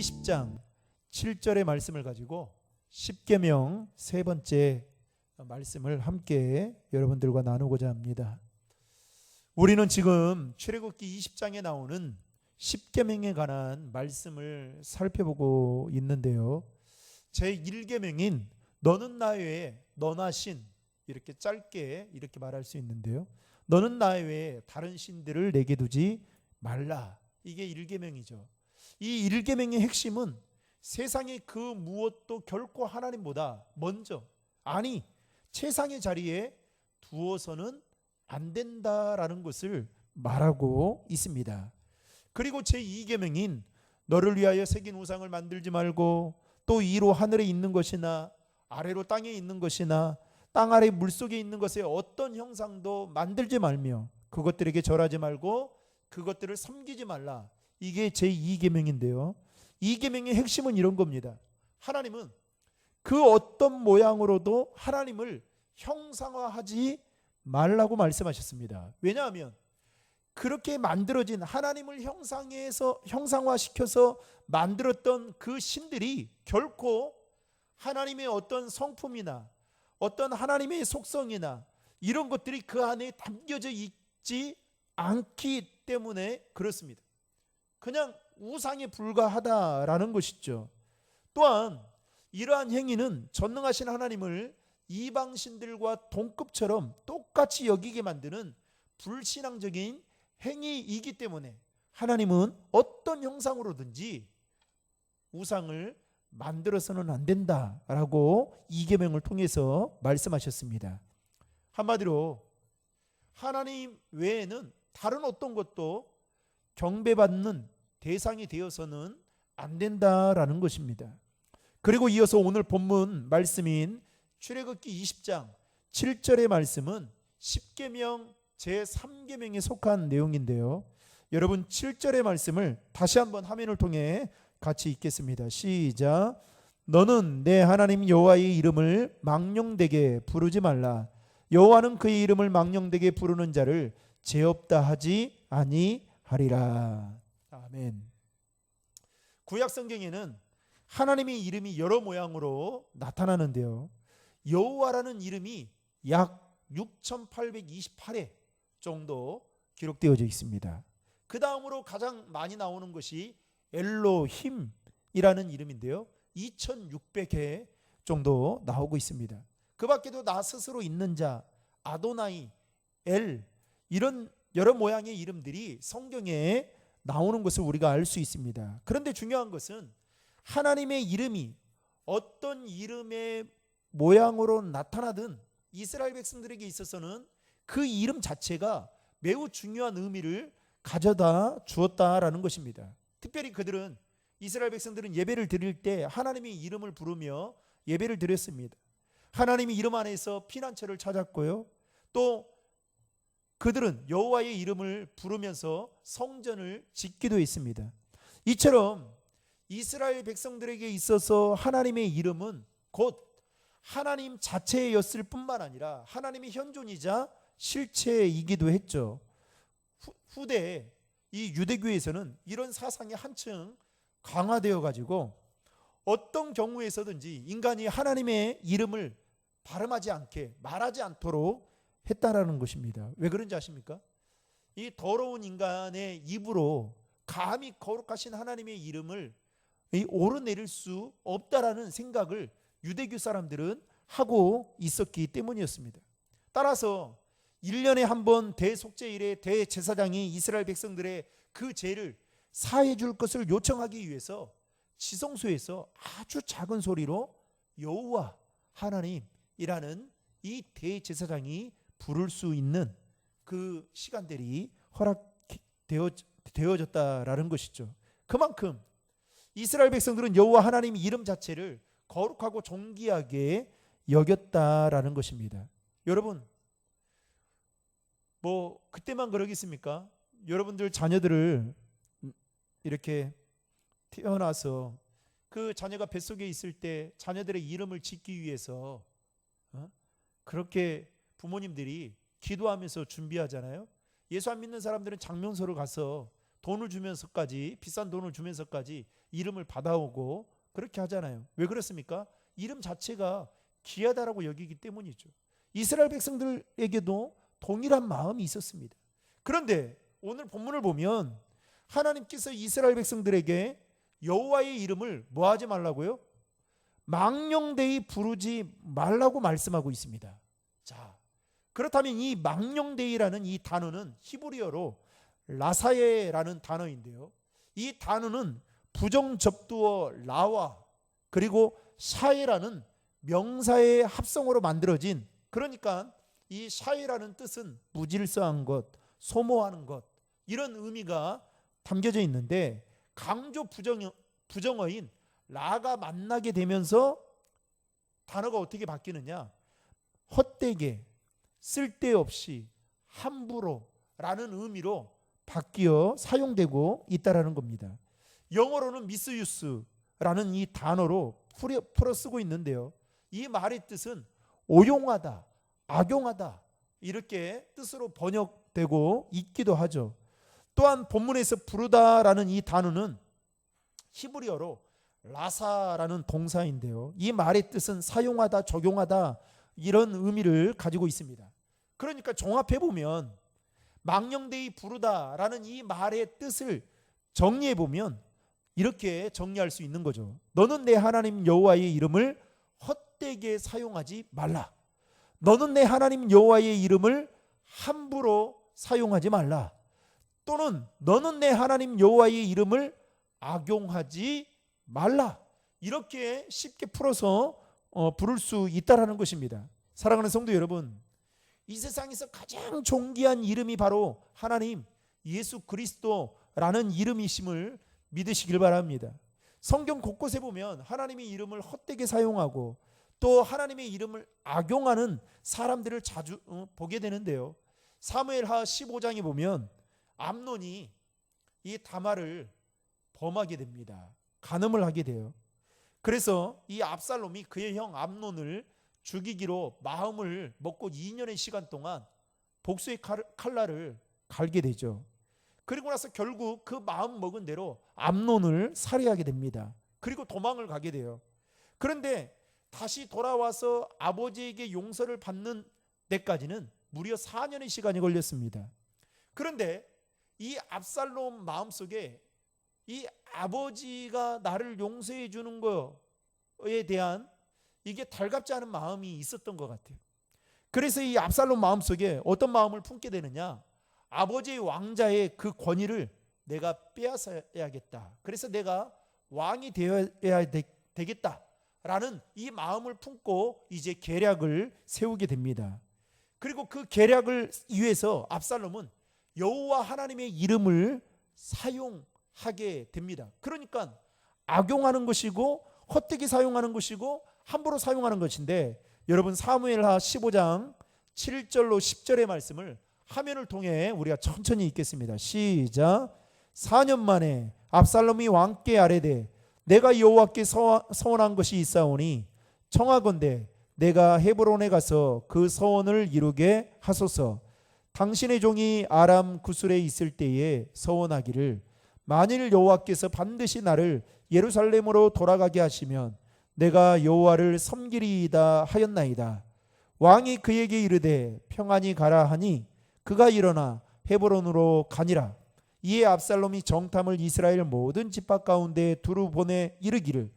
20장 7절의 말씀을 가지고 십계명 세 번째 말씀을 함께 여러분들과 나누고자 합니다. 우리는 지금 출애굽기 20장에 나오는 십계명에 관한 말씀을 살펴보고 있는데요. 제1계명인 너는 나 외에 너나 신, 이렇게 짧게 이렇게 말할 수 있는데요. 너는 나 외에 다른 신들을 내게 두지 말라. 이게 1계명이죠. 이 1계명의 핵심은 세상의 그 무엇도 결코 하나님보다 먼저, 아니 최상의 자리에 두어서는 안 된다라는 것을 말하고 있습니다. 그리고 제2계명인 너를 위하여 새긴 우상을 만들지 말고 또 위로 하늘에 있는 것이나 아래로 땅에 있는 것이나 땅 아래 물속에 있는 것의 어떤 형상도 만들지 말며 그것들에게 절하지 말고 그것들을 섬기지 말라. 이게 제2계명인데요. 2계명의 핵심은 이런 겁니다. 하나님은 그 어떤 모양으로도 하나님을 형상화하지 말라고 말씀하셨습니다. 왜냐하면 그렇게 만들어진 하나님을 형상화시켜서 만들었던 그 신들이 결코 하나님의 어떤 성품이나 어떤 하나님의 속성이나 이런 것들이 그 안에 담겨져 있지 않기 때문에 그렇습니다. 그냥 우상에 불과하다라는 것이죠. 또한 이러한 행위는 전능하신 하나님을 이방 신들과 동급처럼 똑같이 여기게 만드는 불신앙적인 행위이기 때문에 하나님은 어떤 형상으로든지 우상을 만들어서는 안 된다라고 2계명을 통해서 말씀하셨습니다. 한마디로 하나님 외에는 다른 어떤 것도 경배받는 대상이 되어서는 안 된다라는 것입니다. 그리고 이어서 오늘 본문 말씀인 출애굽기 20장 7절의 말씀은 십계명 제3계명에 속한 내용인데요. 여러분 7절의 말씀을 다시 한번 화면을 통해 같이 읽겠습니다. 시작. 너는 내 하나님 여호와의 이름을 망령되게 부르지 말라. 여호와는 그의 이름을 망령되게 부르는 자를 죄 없다 하지 아니하리라. 아멘. 구약 성경에는 하나님의 이름이 여러 모양으로 나타나는데요. 여호와라는 이름이 약 6828회 정도 기록되어져 있습니다. 그 다음으로 가장 많이 나오는 것이 엘로힘이라는 이름인데요. 2600회 정도 나오고 있습니다. 그 밖에도 나 스스로 있는 자, 아도나이, 엘, 이런 여러 모양의 이름들이 성경에 나오는 것을 우리가 알 수 있습니다. 그런데 중요한 것은 하나님의 이름이 어떤 이름의 모양으로 나타나든 이스라엘 백성들에게 있어서는 그 이름 자체가 매우 중요한 의미를 가져다 주었다라는 것입니다. 특별히 그들은 이스라엘 백성들은 예배를 드릴 때 하나님의 이름을 부르며 예배를 드렸습니다. 하나님의 이름 안에서 피난처를 찾았고요. 또 그들은 여호와의 이름을 부르면서 성전을 짓기도 했습니다. 이처럼 이스라엘 백성들에게 있어서 하나님의 이름은 곧 하나님 자체였을 뿐만 아니라 하나님의 현존이자 실체이기도 했죠. 후대에 이 유대교에서는 이런 사상이 한층 강화되어 가지고 어떤 경우에서든지 인간이 하나님의 이름을 발음하지 않게 말하지 않도록 했다라는 것입니다. 왜 그런지 아십니까? 이 더러운 인간의 입으로 감히 거룩하신 하나님의 이름을 오르내릴 수 없다라는 생각을 유대교 사람들은 하고 있었기 때문이었습니다. 따라서 1년에 한 번 대속죄일에 대제사장이 이스라엘 백성들의 그 죄를 사해 줄 것을 요청하기 위해서 지성소에서 아주 작은 소리로 여호와 하나님이라는 이 대제사장이 부를 수 있는 그 시간들이 허락되어졌다라는 것이죠. 그만큼 이스라엘 백성들은 여호와 하나님 이름 자체를 거룩하고 존귀하게 여겼다라는 것입니다. 여러분, 뭐 그때만 그러겠습니까? 여러분들 자녀들을 이렇게 태어나서 그 자녀가 뱃속에 있을 때 자녀들의 이름을 짓기 위해서 그렇게 부모님들이 기도하면서 준비하잖아요. 예수 안 믿는 사람들은 장명소를 가서 돈을 주면서까지, 비싼 돈을 주면서까지 이름을 받아오고 그렇게 하잖아요. 왜 그렇습니까? 이름 자체가 귀하다라고 여기기 때문이죠. 이스라엘 백성들에게도 동일한 마음이 있었습니다. 그런데 오늘 본문을 보면 하나님께서 이스라엘 백성들에게 여호와의 이름을 뭐 하지 말라고요? 망령되이 부르지 말라고 말씀하고 있습니다. 자, 그렇다면 이 망령되이라는 이 단어는 히브리어로 라사예라는 단어인데요. 이 단어는 부정접두어 라와 그리고 샤예라는 명사의 합성어로 만들어진, 그러니까 이 샤예라는 뜻은 무질서한 것, 소모하는 것, 이런 의미가 담겨져 있는데 강조 부정어인 라가 만나게 되면서 단어가 어떻게 바뀌느냐? 헛되게, 쓸데없이, 함부로 라는 의미로 바뀌어 사용되고 있다라는 겁니다. 영어로는 미스유스라는 이 단어로 풀어 쓰고 있는데요. 이 말의 뜻은 오용하다, 악용하다 이렇게 뜻으로 번역되고 있기도 하죠. 또한 본문에서 부르다라는 이 단어는 히브리어로 라사라는 동사인데요. 이 말의 뜻은 사용하다, 적용하다 이런 의미를 가지고 있습니다. 그러니까 종합해 보면 망령되이 부르다라는 이 말의 뜻을 정리해 보면 이렇게 정리할 수 있는 거죠. 너는 내 하나님 여호와의 이름을 헛되게 사용하지 말라. 너는 내 하나님 여호와의 이름을 함부로 사용하지 말라. 또는 너는 내 하나님 여호와의 이름을 악용하지 말라. 이렇게 쉽게 풀어서 부를 수 있다라는 것입니다. 사랑하는 성도 여러분, 이 세상에서 가장 존귀한 이름이 바로 하나님 예수 그리스도라는 이름이심을 믿으시길 바랍니다. 성경 곳곳에 보면 하나님의 이름을 헛되게 사용하고 또 하나님의 이름을 악용하는 사람들을 자주 보게 되는데요. 사무엘하 15장에 보면 암논이 이 다말을 범하게 됩니다. 간음을 하게 돼요. 그래서 이 압살롬이 그의 형 암논을 죽이기로 마음을 먹고 2년의 시간 동안 복수의 칼날을 갈게 되죠. 그리고 나서 결국 그 마음 먹은 대로 암논을 살해하게 됩니다. 그리고 도망을 가게 돼요. 그런데 다시 돌아와서 아버지에게 용서를 받는 데까지는 무려 4년의 시간이 걸렸습니다. 그런데 이 압살롬 마음속에 이 아버지가 나를 용서해 주는 거에 대한 이게 달갑지 않은 마음이 있었던 것 같아요. 그래서 이 압살롬 마음속에 어떤 마음을 품게 되느냐? 아버지의 왕자의 그 권위를 내가 빼앗아야겠다. 그래서 내가 왕이 되어야 되겠다라는 이 마음을 품고 이제 계략을 세우게 됩니다. 그리고 그 계략을 위해서 압살롬은 여호와 하나님의 이름을 사용하게 됩니다. 그러니까 악용하는 것이고 헛되게 사용하는 것이고 함부로 사용하는 것인데, 여러분 사무엘하 15장 7절로 10절의 말씀을 화면을 통해 우리가 천천히 읽겠습니다. 시작. 4년 만에 압살롬이 왕께 아뢰되 내가 여호와께 서원한 것이 있사오니 청하건대 내가 헤브론에 가서 그 서원을 이루게 하소서. 당신의 종이 아람 구술에 있을 때에 서원하기를 만일 여호와께서 반드시 나를 예루살렘으로 돌아가게 하시면 내가 여호와를 섬기리이다 하였나이다. 왕이 그에게 이르되 평안히 가라 하니 그가 일어나 헤브론으로 가니라. 이에 압살롬이 정탐을 이스라엘 모든 집합 가운데 두루 보내 이르기를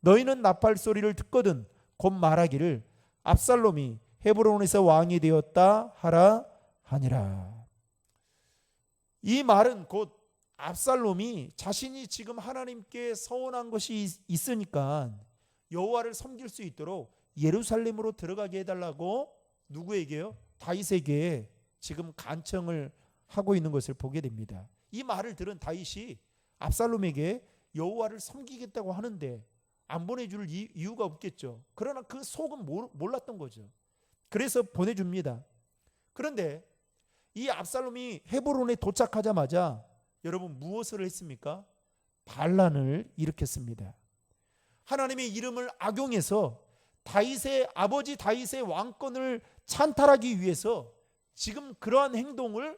너희는 나팔 소리를 듣거든 곧 말하기를 압살롬이 헤브론에서 왕이 되었다 하라 하니라. 이 말은 곧 압살롬이 자신이 지금 하나님께 서원한 것이 있으니까 여호와를 섬길 수 있도록 예루살렘으로 들어가게 해달라고 누구에게요? 다윗에게 지금 간청을 하고 있는 것을 보게 됩니다. 이 말을 들은 다윗이 압살롬에게 여호와를 섬기겠다고 하는데 안 보내줄 이유가 없겠죠. 그러나 그 속은 몰랐던 거죠. 그래서 보내줍니다. 그런데 이 압살롬이 헤브론에 도착하자마자 여러분 무엇을 했습니까? 반란을 일으켰습니다. 하나님의 이름을 악용해서 다윗의 아버지 다윗의 왕권을 찬탈하기 위해서 지금 그러한 행동을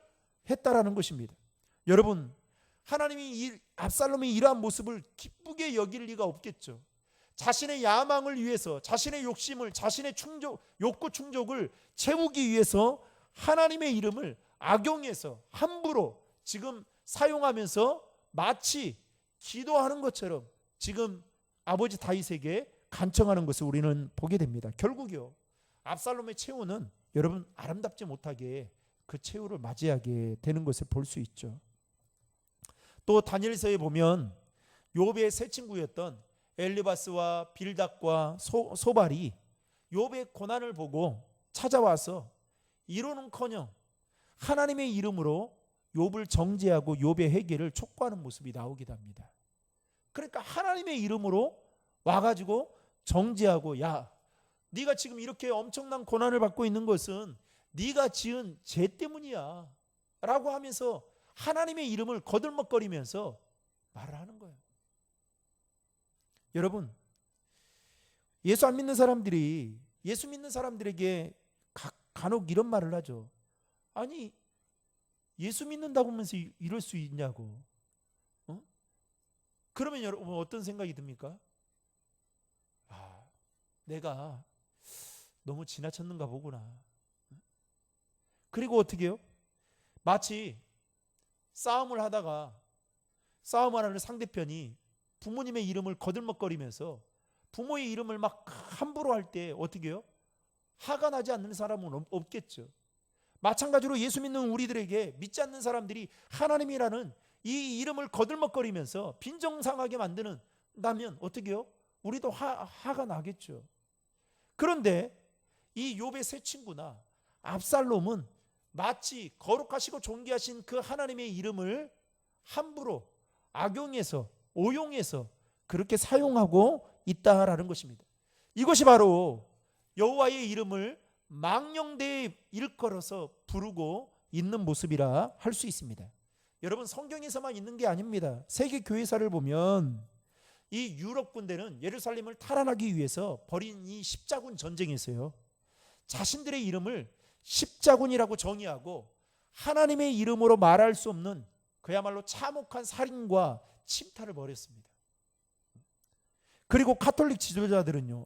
했다라는 것입니다. 여러분, 하나님이 압살롬의 이러한 모습을 기쁘게 여길 리가 없겠죠. 자신의 야망을 위해서, 자신의 욕심을, 자신의 욕구 충족을 채우기 위해서 하나님의 이름을 악용해서 함부로 지금 사용하면서 마치 기도하는 것처럼 지금 아버지 다윗에게 간청하는 것을 우리는 보게 됩니다. 결국요, 압살롬의 최후는 여러분 아름답지 못하게 그 최후를 맞이하게 되는 것을 볼 수 있죠. 또 다니엘서에 보면 욥의 세 친구였던 엘리바스와 빌닷과 소발이 욥의 고난을 보고 찾아와서 이루는커녕 하나님의 이름으로 욥을 정죄하고 욥의 회개를 촉구하는 모습이 나오기도 합니다. 그러니까 하나님의 이름으로 와가지고 정죄하고, 야, 네가 지금 이렇게 엄청난 고난을 받고 있는 것은 네가 지은 죄 때문이야 라고 하면서 하나님의 이름을 거들먹거리면서 말을 하는 거예요. 여러분, 예수 안 믿는 사람들이 예수 믿는 사람들에게 간혹 이런 말을 하죠. 아니, 예수 믿는다고 하면서 이럴 수 있냐고. 그러면 여러분 어떤 생각이 듭니까? 내가 너무 지나쳤는가 보구나. 그리고 어떻게 해요? 마치 싸움을 하다가 싸움하는 상대편이 부모님의 이름을 거들먹거리면서 부모의 이름을 막 함부로 할 때 어떻게 해요? 화가 나지 않는 사람은 없겠죠. 마찬가지로 예수 믿는 우리들에게, 믿지 않는 사람들이 하나님이라는 이 이름을 거들먹거리면서 빈정상하게 만드는다면 어떻게 해요? 우리도 화가 나겠죠. 그런데 이 욥의 세 친구나 압살롬은 마치 거룩하시고 존귀하신 그 하나님의 이름을 함부로 악용해서, 오용해서 그렇게 사용하고 있다라는 것입니다. 이것이 바로 여호와의 이름을 망령되이 일컬어서 부르고 있는 모습이라 할 수 있습니다. 여러분, 성경에서만 있는 게 아닙니다. 세계 교회사를 보면 이 유럽 군대는 예루살렘을 탈환하기 위해서 벌인 이 십자군 전쟁에서요, 자신들의 이름을 십자군이라고 정의하고 하나님의 이름으로 말할 수 없는 그야말로 참혹한 살인과 침탈을 벌였습니다. 그리고 카톨릭 지도자들은요,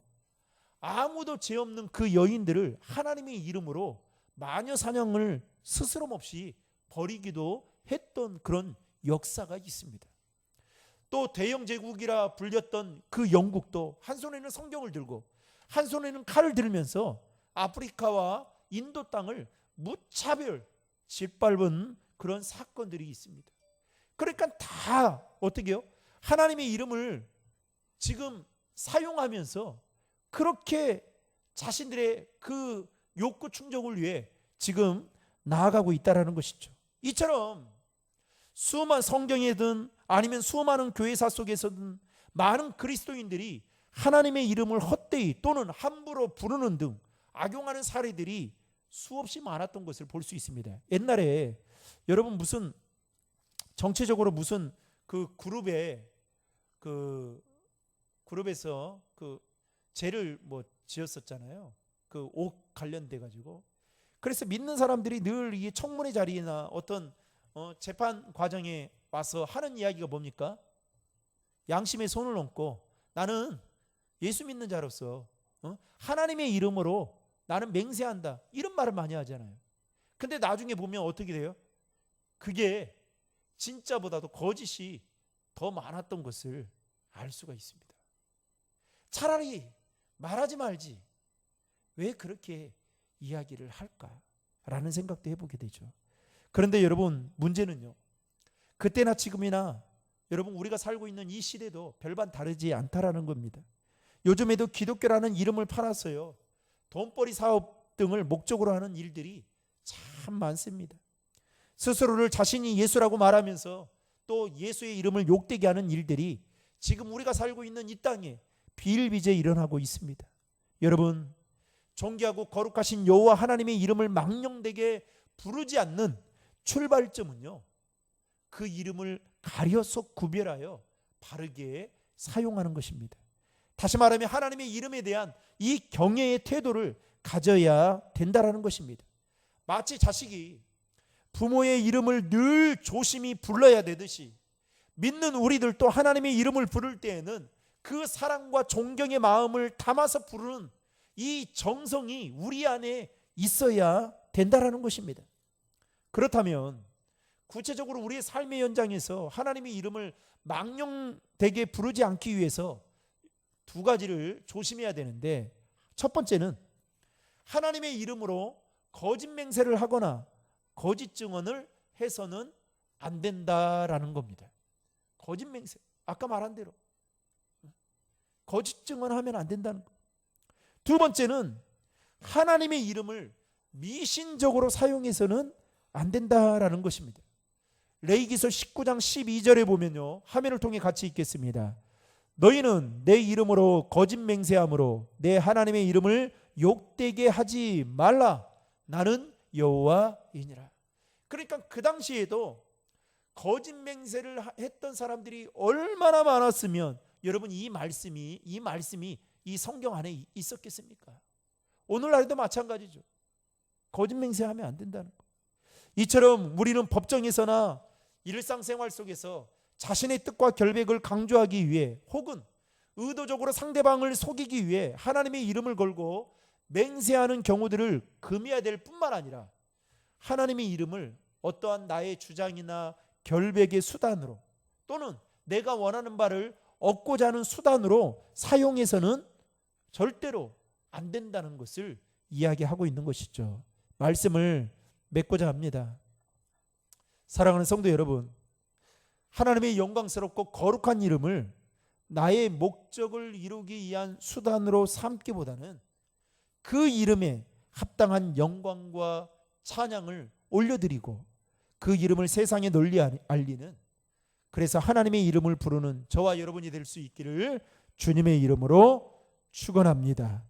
아무도 죄 없는 그 여인들을 하나님의 이름으로 마녀 사냥을 스스럼 없이 벌이기도 했던 그런 역사가 있습니다. 또 대영 제국이라 불렸던 그 영국도 한 손에는 성경을 들고 한 손에는 칼을 들면서 아프리카와 인도 땅을 무차별 짓밟은 그런 사건들이 있습니다. 그러니까 다 어떻게 해요? 하나님의 이름을 지금 사용하면서 그렇게 자신들의 그 욕구 충족을 위해 지금 나아가고 있다는 것이죠. 이처럼 수많은 성경에든 아니면 수많은 교회사 속에서든 많은 그리스도인들이 하나님의 이름을 헛되이 또는 함부로 부르는 등 악용하는 사례들이 수없이 많았던 것을 볼 수 있습니다. 옛날에 여러분 무슨 정치적으로 무슨 그 그룹에서 그 죄를 뭐 지었었잖아요. 그 옷 관련돼 가지고. 그래서 믿는 사람들이 늘 이 청문회 자리나 어떤 재판 과정에 와서 하는 이야기가 뭡니까? 양심에 손을 얹고 나는 예수 믿는 자로서 하나님의 이름으로 나는 맹세한다, 이런 말을 많이 하잖아요. 근데 나중에 보면 어떻게 돼요? 그게 진짜보다도 거짓이 더 많았던 것을 알 수가 있습니다. 차라리 말하지 말지 왜 그렇게 이야기를 할까라는 생각도 해보게 되죠. 그런데 여러분, 문제는요, 그때나 지금이나 여러분 우리가 살고 있는 이 시대도 별반 다르지 않다라는 겁니다. 요즘에도 기독교라는 이름을 팔아서요, 돈벌이 사업 등을 목적으로 하는 일들이 참 많습니다. 스스로를 자신이 예수라고 말하면서 또 예수의 이름을 욕되게 하는 일들이 지금 우리가 살고 있는 이 땅에 비일비재히 일어나고 있습니다. 여러분, 존귀하고 거룩하신 여호와 하나님의 이름을 망령되게 부르지 않는 출발점은요, 그 이름을 가려서 구별하여 바르게 사용하는 것입니다. 다시 말하면 하나님의 이름에 대한 이 경외의 태도를 가져야 된다라는 것입니다. 마치 자식이 부모의 이름을 늘 조심히 불러야 되듯이 믿는 우리들도 하나님의 이름을 부를 때에는 그 사랑과 존경의 마음을 담아서 부르는 이 정성이 우리 안에 있어야 된다라는 것입니다. 그렇다면 구체적으로 우리의 삶의 현장에서 하나님의 이름을 망령되게 부르지 않기 위해서 두 가지를 조심해야 되는데, 첫 번째는 하나님의 이름으로 거짓 맹세를 하거나 거짓 증언을 해서는 안 된다라는 겁니다. 거짓 맹세, 아까 말한 대로 거짓 증언하면 안 된다는 것. 두 번째는 하나님의 이름을 미신적으로 사용해서는 안 된다라는 것입니다. 레위기서 19장 12절에 보면요, 화면을 통해 같이 읽겠습니다. 너희는 내 이름으로 거짓 맹세함으로 내 하나님의 이름을 욕되게 하지 말라. 나는 여호와이니라. 그러니까 그 당시에도 거짓 맹세를 했던 사람들이 얼마나 많았으면 여러분 이 말씀이 이 성경 안에 있었겠습니까? 오늘날에도 마찬가지죠. 거짓 맹세하면 안 된다는 거. 이처럼 우리는 법정에서나 일상생활 속에서 자신의 뜻과 결백을 강조하기 위해 혹은 의도적으로 상대방을 속이기 위해 하나님의 이름을 걸고 맹세하는 경우들을 금해야 될 뿐만 아니라 하나님의 이름을 어떠한 나의 주장이나 결백의 수단으로 또는 내가 원하는 바를 얻고자 하는 수단으로 사용해서는 절대로 안 된다는 것을 이야기하고 있는 것이죠. 말씀을 맺고자 합니다. 사랑하는 성도 여러분, 하나님의 영광스럽고 거룩한 이름을 나의 목적을 이루기 위한 수단으로 삼기보다는 그 이름에 합당한 영광과 찬양을 올려드리고 그 이름을 세상에 널리 알리는, 그래서 하나님의 이름을 부르는 저와 여러분이 될 수 있기를 주님의 이름으로 축원합니다.